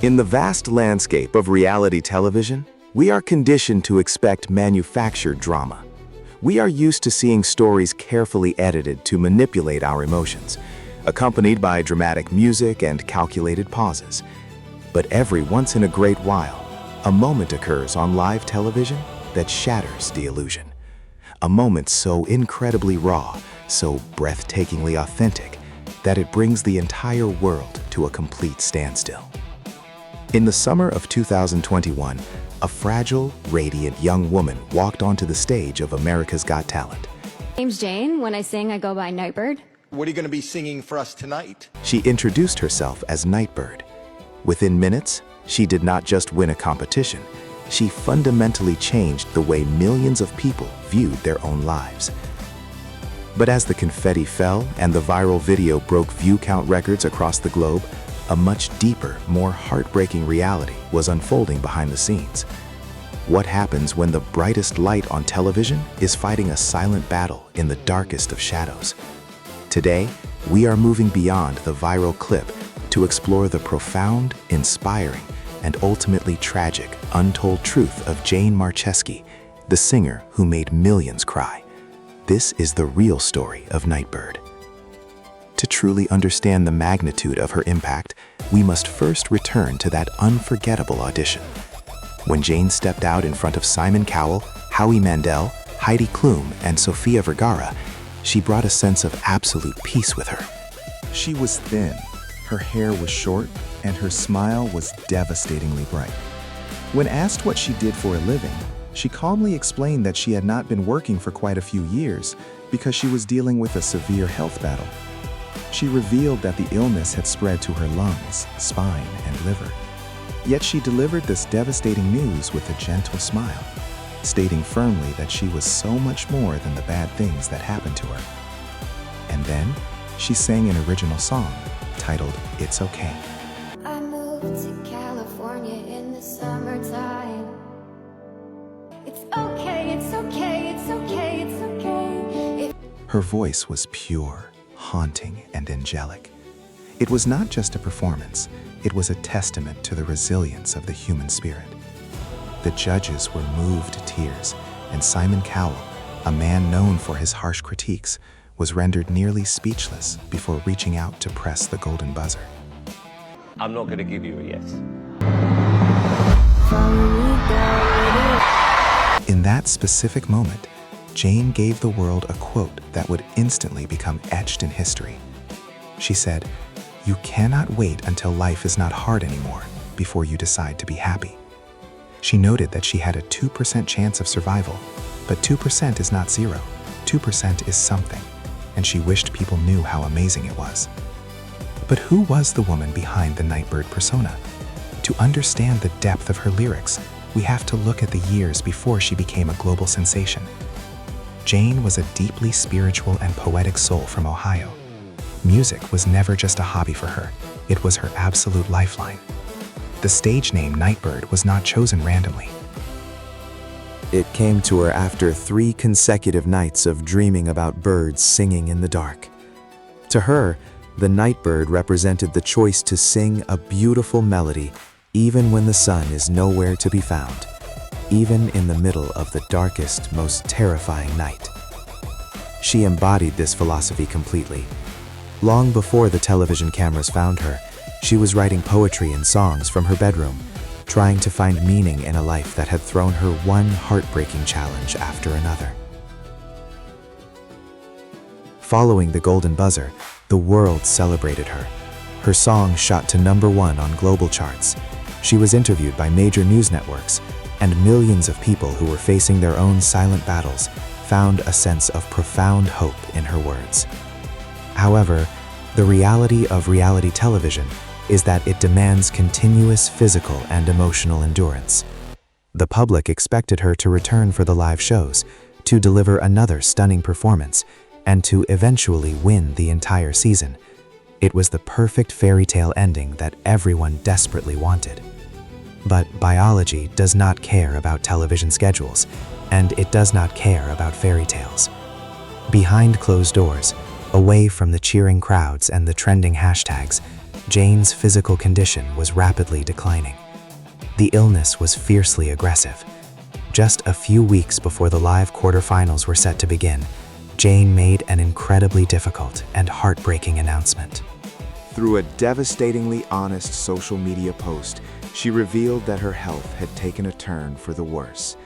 In the vast landscape of reality television, we are conditioned to expect manufactured drama. We are used to seeing stories carefully edited to manipulate our emotions, accompanied by dramatic music and calculated pauses. But every once in a great while, a moment occurs on live television that shatters the illusion. A moment so incredibly raw, so breathtakingly authentic, that it brings the entire world to a complete standstill. In the summer of 2021, a fragile, radiant young woman walked onto the stage of America's Got Talent. Name's Jane. When I sing, I go by Nightbirde. What are you going to be singing for us tonight? She introduced herself as Nightbirde. Within minutes, she did not just win a competition, she fundamentally changed the way millions of people viewed their own lives. But as the confetti fell and the viral video broke view count records across the globe, a much deeper, more heartbreaking reality was unfolding behind the scenes. What happens when the brightest light on television is fighting a silent battle in the darkest of shadows? Today, we are moving beyond the viral clip to explore the profound, inspiring, and ultimately tragic untold truth of Jane Marczewski, the singer who made millions cry. This is the real story of Nightbirde. To truly understand the magnitude of her impact, we must first return to that unforgettable audition. When Jane stepped out in front of Simon Cowell, Howie Mandel, Heidi Klum, and Sofia Vergara, she brought a sense of absolute peace with her. She was thin, her hair was short, and her smile was devastatingly bright. When asked what she did for a living, she calmly explained that she had not been working for quite a few years because she was dealing with a severe health battle. She revealed that the illness had spread to her lungs, spine, and liver. Yet she delivered this devastating news with a gentle smile, stating firmly that she was so much more than the bad things that happened to her. And then, she sang an original song titled "It's Okay." I moved to California in the summertime. It's okay, it's okay, it's okay, it's okay. Her voice was pure, haunting, and angelic. It was not just a performance, it was a testament to the resilience of the human spirit. The judges were moved to tears, and Simon Cowell, a man known for his harsh critiques, was rendered nearly speechless before reaching out to press the golden buzzer. I'm not going to give you a yes. In that specific moment, Jane gave the world a quote that would instantly become etched in history. She said, "You cannot wait until life is not hard anymore before you decide to be happy." She noted that she had a 2% chance of survival, but 2% is not zero. 2% is something, and she wished people knew how amazing it was. But who was the woman behind the Nightbirde persona? To understand the depth of her lyrics, we have to look at the years before she became a global sensation. Jane was a deeply spiritual and poetic soul from Ohio. Music was never just a hobby for her, it was her absolute lifeline. The stage name Nightbirde was not chosen randomly. It came to her after 3 consecutive nights of dreaming about birds singing in the dark. To her, the Nightbirde represented the choice to sing a beautiful melody even when the sun is nowhere to be found, even in the middle of the darkest, most terrifying night. She embodied this philosophy completely. Long before the television cameras found her, she was writing poetry and songs from her bedroom, trying to find meaning in a life that had thrown her one heartbreaking challenge after another. Following the golden buzzer, the world celebrated her. Her song shot to #1 on global charts. She was interviewed by major news networks, and millions of people who were facing their own silent battles found a sense of profound hope in her words. However, the reality of reality television is that it demands continuous physical and emotional endurance. The public expected her to return for the live shows, to deliver another stunning performance, and to eventually win the entire season. It was the perfect fairy tale ending that everyone desperately wanted. But biology does not care about television schedules, and it does not care about fairy tales. Behind closed doors, away from the cheering crowds and the trending hashtags, Jane's physical condition was rapidly declining. The illness was fiercely aggressive. Just a few weeks before the live quarterfinals were set to begin, Jane made an incredibly difficult and heartbreaking announcement. Through a devastatingly honest social media post, she revealed that her health had taken a turn for the worse.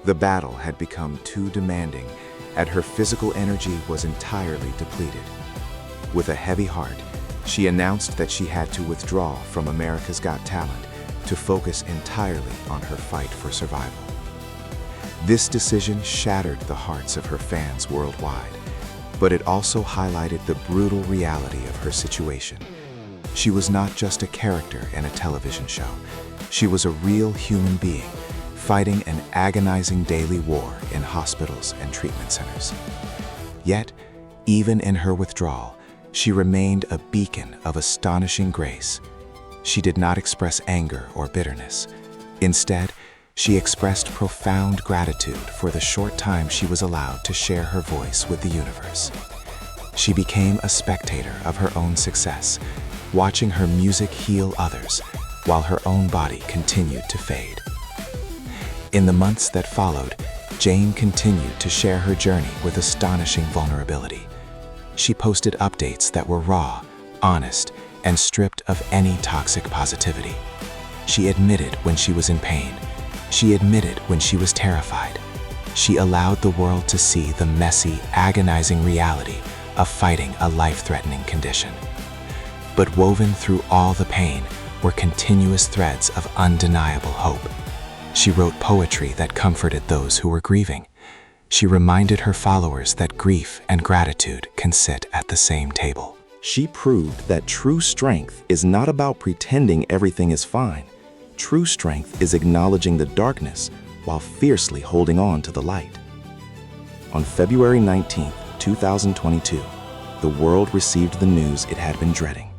The battle had become too demanding, and her physical energy was entirely depleted. With a heavy heart, she announced that she had to withdraw from America's Got Talent to focus entirely on her fight for survival. This decision shattered the hearts of her fans worldwide, but it also highlighted the brutal reality of her situation. She was not just a character in a television show. She was a real human being, fighting an agonizing daily war in hospitals and treatment centers. Yet, even in her withdrawal, she remained a beacon of astonishing grace. She did not express anger or bitterness. Instead, she expressed profound gratitude for the short time she was allowed to share her voice with the universe. She became a spectator of her own success, watching her music heal others while her own body continued to fade. In the months that followed, Jane continued to share her journey with astonishing vulnerability. She posted updates that were raw, honest, and stripped of any toxic positivity. She admitted when she was in pain. She admitted when she was terrified. She allowed the world to see the messy, agonizing reality of fighting a life-threatening condition. But woven through all the pain were continuous threads of undeniable hope. She wrote poetry that comforted those who were grieving. She reminded her followers that grief and gratitude can sit at the same table. She proved that true strength is not about pretending everything is fine. True strength is acknowledging the darkness while fiercely holding on to the light. On February 19, 2022, the world received the news it had been dreading.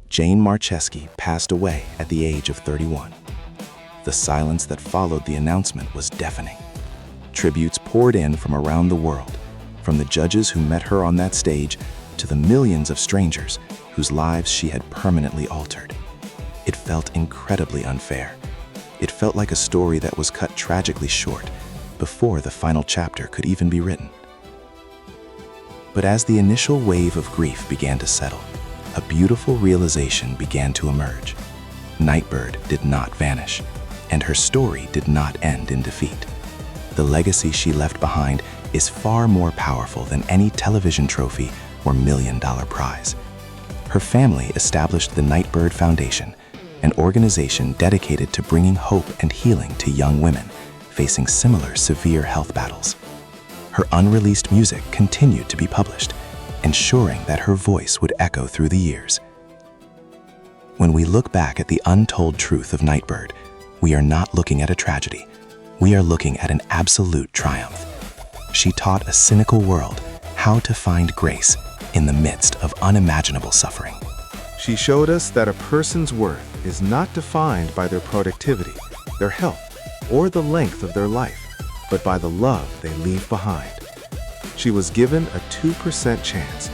Jane Marczewski passed away at the age of 31. The silence that followed the announcement was deafening. Tributes poured in from around the world, from the judges who met her on that stage to the millions of strangers whose lives she had permanently altered. It felt incredibly unfair. It felt like a story that was cut tragically short before the final chapter could even be written. But as the initial wave of grief began to settle, a beautiful realization began to emerge. Nightbirde did not vanish, and her story did not end in defeat. The legacy she left behind is far more powerful than any television trophy or million-dollar prize. Her family established the Nightbirde Foundation, an organization dedicated to bringing hope and healing to young women facing similar severe health battles. Her unreleased music continued to be published, ensuring that her voice would echo through the years. When we look back at the untold truth of Nightbirde, we are not looking at a tragedy. We are looking at an absolute triumph. She taught a cynical world how to find grace in the midst of unimaginable suffering. She showed us that a person's worth is not defined by their productivity, their health, or the length of their life, but by the love they leave behind. She was given a 2% chance,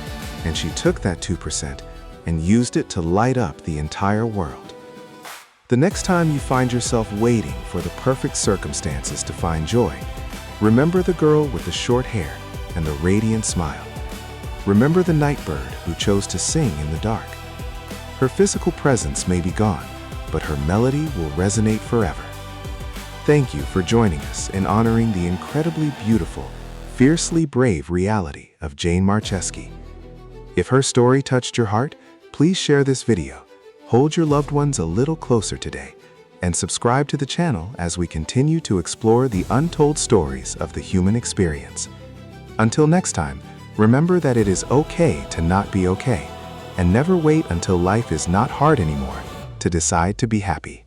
and she took that 2% and used it to light up the entire world. The next time you find yourself waiting for the perfect circumstances to find joy, remember the girl with the short hair and the radiant smile. Remember the Nightbirde who chose to sing in the dark. Her physical presence may be gone, but her melody will resonate forever. Thank you for joining us in honoring the incredibly beautiful, fiercely brave reality of Jane Marczewski. If her story touched your heart, please share this video, hold your loved ones a little closer today, and subscribe to the channel as we continue to explore the untold stories of the human experience. Until next time, remember that it is okay to not be okay, and never wait until life is not hard anymore to decide to be happy.